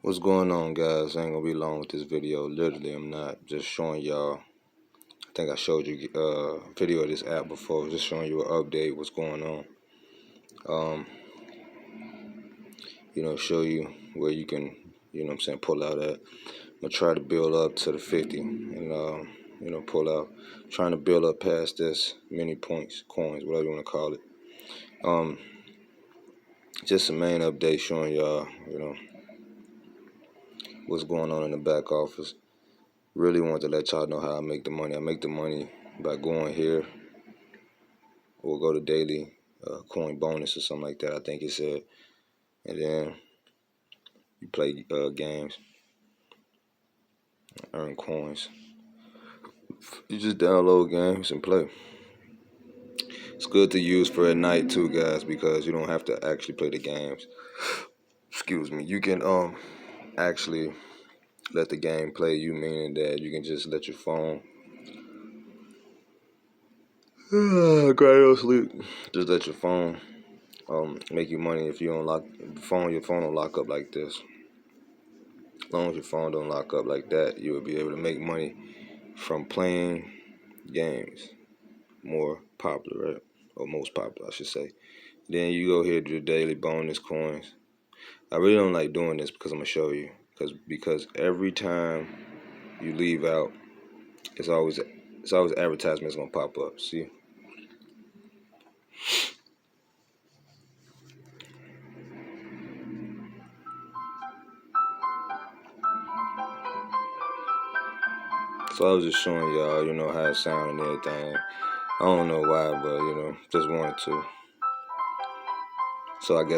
What's going on, guys? I ain't gonna be long with this video. Literally, I'm not. Just showing y'all. I think I showed you a video of this app before. Just showing you an update, what's going on. Show you where you can, pull out at. I'm gonna try to build up to the 50 and pull out. Trying to build up past this many points, coins, whatever you want to call it. Just a main update showing y'all, what's going on in the back office. Really want to let y'all know how I make the money. I make the money by going here or go to daily coin bonus or something like that, I think it said. And then you play games, earn coins. You just download games and play. It's good to use for at night too, guys, because you don't have to actually play the games. Excuse me. You can actually let the game play you, meaning that you can just let your phone go to sleep. Just let your phone make you money if you don't lock your phone don't lock up like this. As long as your phone don't lock up like that, you will be able to make money from playing games. More popular, right? Or most popular, I should say. Then you go here to your daily bonus coins. I really don't like doing this because I'm gonna show you. Because every time you leave out, it's always advertisements gonna pop up. See? So I was just showing y'all, how it sound and everything. I don't know why, but just wanted to. So I guess